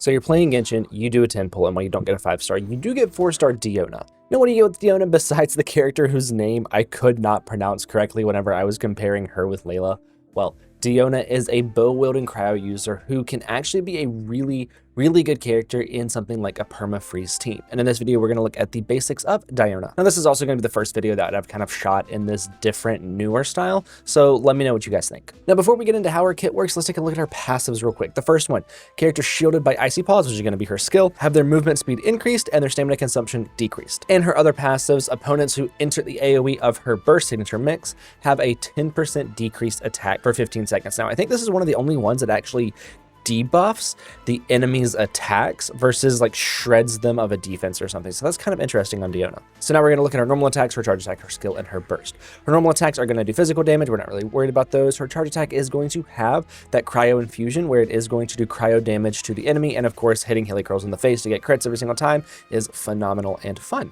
So you're playing Genshin, you do a 10 pull, and while you don't get a 5-star, you do get 4-star Diona. Now, what do you get with Diona besides the character whose name I could not pronounce correctly whenever I was comparing her with Layla? Well, Diona is a bow-wielding cryo user who can actually be a really good character in something like a perma-freeze team. And in this video, we're going to look at the basics of Diona. Now, this is also going to be the first video that I've kind of shot in this different, newer style, so let me know what you guys think. Now, before we get into how her kit works, let's take a look at her passives real quick. The first one, character shielded by Icy Paws, which is going to be her skill, have their movement speed increased and their stamina consumption decreased. And her other passives, opponents who enter the AoE of her burst signature mix have a 10% decreased attack for 15 seconds. Now, I think this is one of the only ones that actually debuffs the enemy's attacks versus like shreds them of a defense or something. So that's kind of interesting on Diona. So now we're going to look at her normal attacks, her charge attack, her skill, and her burst. Her normal attacks are going to do physical damage. We're not really worried about those. Her charge attack is going to have that cryo infusion where it is going to do cryo damage to the enemy. And of course, hitting Hilly Curls in the face to get crits every single time is phenomenal and fun.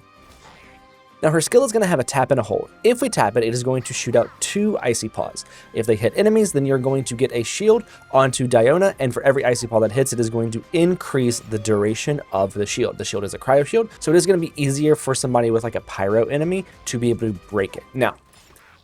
Now her skill is going to have a tap and a hold. If we tap it, it is going to shoot out 2 Icy Paws. If they hit enemies, then you're going to get a shield onto Diona, and for every Icy Paw that hits, it is going to increase the duration of the shield. The shield is a cryo shield, so it is going to be easier for somebody with like a pyro enemy to be able to break it. Now,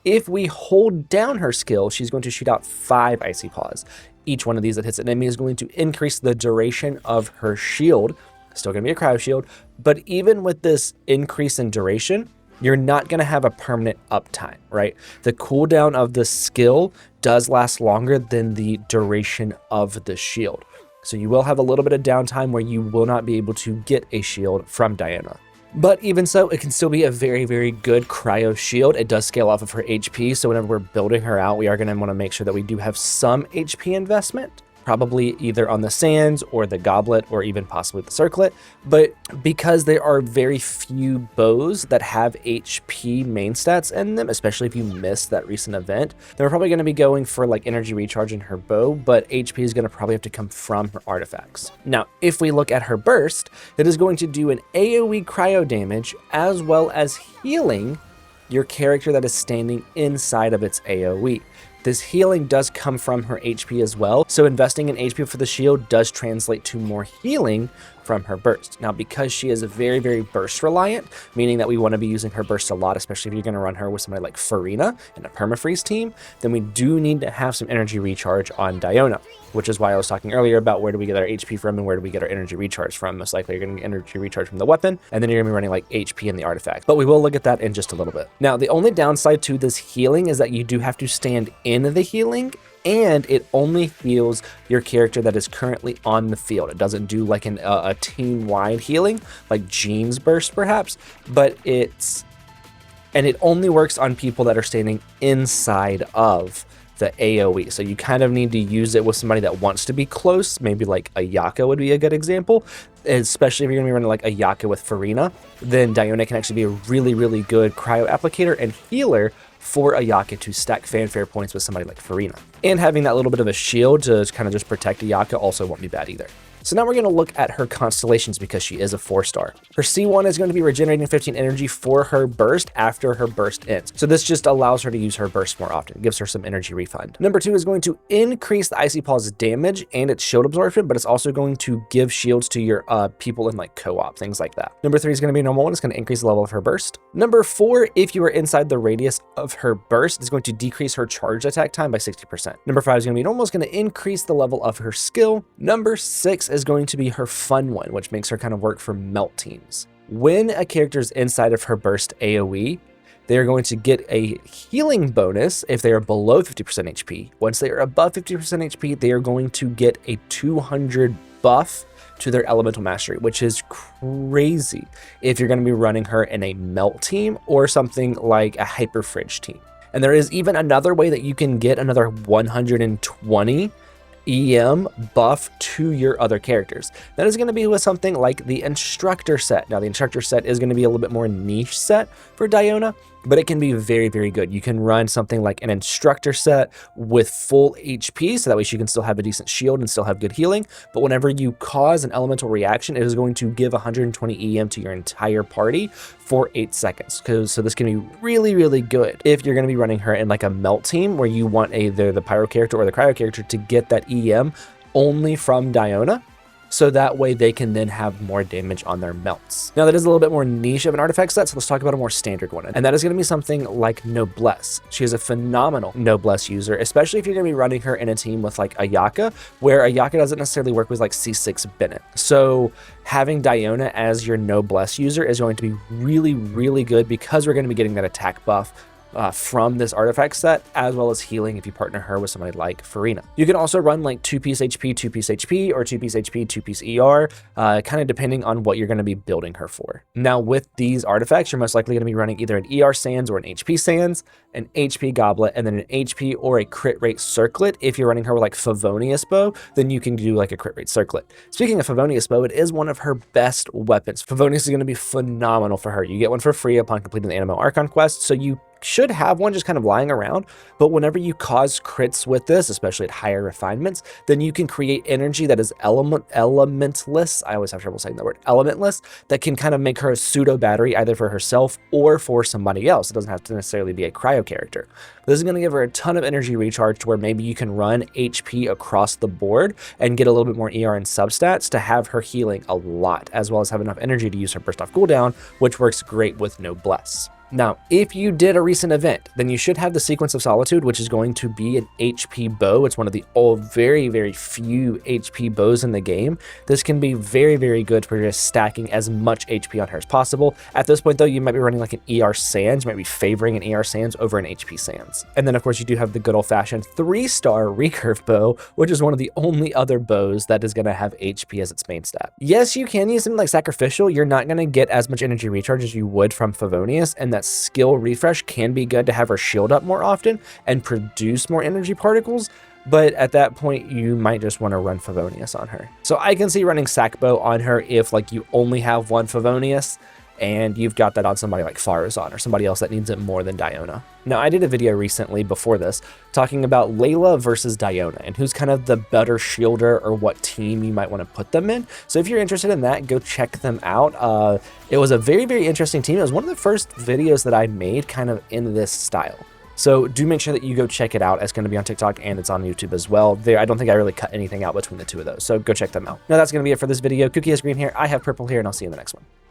if we hold down her skill, she's going to shoot out 5 Icy Paws. Each one of these that hits an enemy is going to increase the duration of her shield. Still going to be a cryo shield, but even with this increase in duration, you're not going to have a permanent uptime, right? The cooldown of the skill does last longer than the duration of the shield. So you will have a little bit of downtime where you will not be able to get a shield from Diona. But even so, it can still be a very good cryo shield. It does scale off of her HP, so whenever we're building her out, we are going to want to make sure that we do have some HP investment. Probably either on the sands or the goblet or even possibly the circlet. But because there are very few bows that have HP main stats in them, especially if you missed that recent event, then we're probably going to be going for like energy recharge in her bow, but HP is going to probably have to come from her artifacts. Now, if we look at her burst, it is going to do an AoE cryo damage as well as healing your character that is standing inside of its AoE. This healing does come from her HP as well, so investing in HP for the shield does translate to more healing from her burst. Now, because she is very burst reliant, meaning that we want to be using her burst a lot, especially if you're going to run her with somebody like Farina in a permafreeze team, then we do need to have some energy recharge on Diona, which is why I was talking earlier about where do we get our HP from and where do we get our energy recharge from. Most likely you're going to get energy recharge from the weapon, and then you're going to be running like HP in the artifact. But we will look at that in just a little bit. Now, the only downside to this healing is that you do have to stand in the healing, and it only heals your character that is currently on the field. It doesn't do like a team-wide healing, like Jean's burst perhaps, but it only works on people that are standing inside of the AoE. So you kind of need to use it with somebody that wants to be close. Maybe like a Yaka would be a good example, especially if you're gonna be running like a Yaka with Farina, then Diona can actually be a really good cryo applicator and healer for a Yaka to stack fanfare points with somebody like Farina. And having that little bit of a shield to kind of just protect a Yaka also won't be bad either. So now we're going to look at her Constellations because she is a 4-star. Her C1 is going to be regenerating 15 energy for her burst after her burst ends. So this just allows her to use her burst more often. It gives her some energy refund. Number 2 is going to increase the Icy Paw's damage and its shield absorption, but it's also going to give shields to your people in like co-op, things like that. Number 3 is going to be a normal one. It's going to increase the level of her burst. Number 4, if you are inside the radius of her burst, is going to decrease her charge attack time by 60%. Number 5 is going to be normal. It's going to increase the level of her skill. Number 6 is going to be her fun one, which makes her kind of work for melt teams. When a character is inside of her burst AoE, they are going to get a healing bonus if they are below 50% HP. Once they are above 50% HP, they are going to get a 200 buff to their elemental mastery, which is crazy if you're going to be running her in a melt team or something like a hyper fridge team. And there is even another way that you can get another 120 EM buff to your other characters. That is going to be with something like the Instructor set. Now, the Instructor set is going to be a little bit more niche set for Diona, but it can be very good. You can run something like an Instructor set with full HP, so that way she can still have a decent shield and still have good healing. But whenever you cause an elemental reaction, it is going to give 120 EM to your entire party for 8 seconds. So this can be really good if you're going to be running her in like a melt team where you want either the pyro character or the cryo character to get that EM only from Diona. so that way they can then have more damage on their melts. Now that is a little bit more niche of an artifact set, so let's talk about a more standard one, and that is going to be something like Noblesse. She is a phenomenal Noblesse user, especially if you're going to be running her in a team with like Ayaka, where Ayaka doesn't necessarily work with like C6 Bennett. So having Diona as your Noblesse user is going to be really, really good because we're going to be getting that attack buff from this artifact set, as well as healing if you partner her with somebody like Farina. You can also run like 2-piece HP, 2-piece HP, or 2-piece HP, 2-piece ER, kind of depending on what you're going to be building her for. Now with these artifacts, you're most likely going to be running either an ER Sands or an HP Sands, an HP Goblet, and then an HP or a crit rate circlet. If you're running her with like Favonius Bow, then you can do like a crit rate circlet. Speaking of Favonius Bow, it is one of her best weapons. Favonius is going to be phenomenal for her. You get one for free upon completing the Animo Archon quest, so you should have one just kind of lying around, but whenever you cause crits with this, especially at higher refinements, then you can create energy that is elementless. I always have trouble saying that word, elementless, that can kind of make her a pseudo battery either for herself or for somebody else. It doesn't have to necessarily be a cryo character. This is going to give her a ton of energy recharge to where maybe you can run HP across the board and get a little bit more ER and substats to have her healing a lot, as well as have enough energy to use her burst off cooldown, which works great with Noblesse. Now, if you did a recent event, then you should have the Sequence of Solitude, which is going to be an HP bow. It's one of the very, very few HP bows in the game. This can be very, very good for just stacking as much HP on her as possible. At this point, though, you might be running like an ER Sands. You might be favoring an ER Sands over an HP Sands. And then, of course, you do have the good old-fashioned 3-star recurve bow, which is one of the only other bows that is going to have HP as its main stat. Yes, you can use something like Sacrificial. You're not going to get as much energy recharge as you would from Favonius, and that skill refresh can be good to have her shield up more often and produce more energy particles, but at that point you might just want to run Favonius on her. So I can see running Sackbow on her if like you only have one Favonius and you've got that on somebody like Farazan or somebody else that needs it more than Diona. Now, I did a video recently before this talking about Layla versus Diona and who's kind of the better shielder or what team you might want to put them in. So if you're interested in that, go check them out. It was a very, very interesting team. It was one of the first videos that I made kind of in this style. So do make sure that you go check it out. It's going to be on TikTok and it's on YouTube as well. I don't think I really cut anything out between the two of those. So go check them out. Now that's going to be it for this video. Cookie has green hair. I have purple hair, and I'll see you in the next one.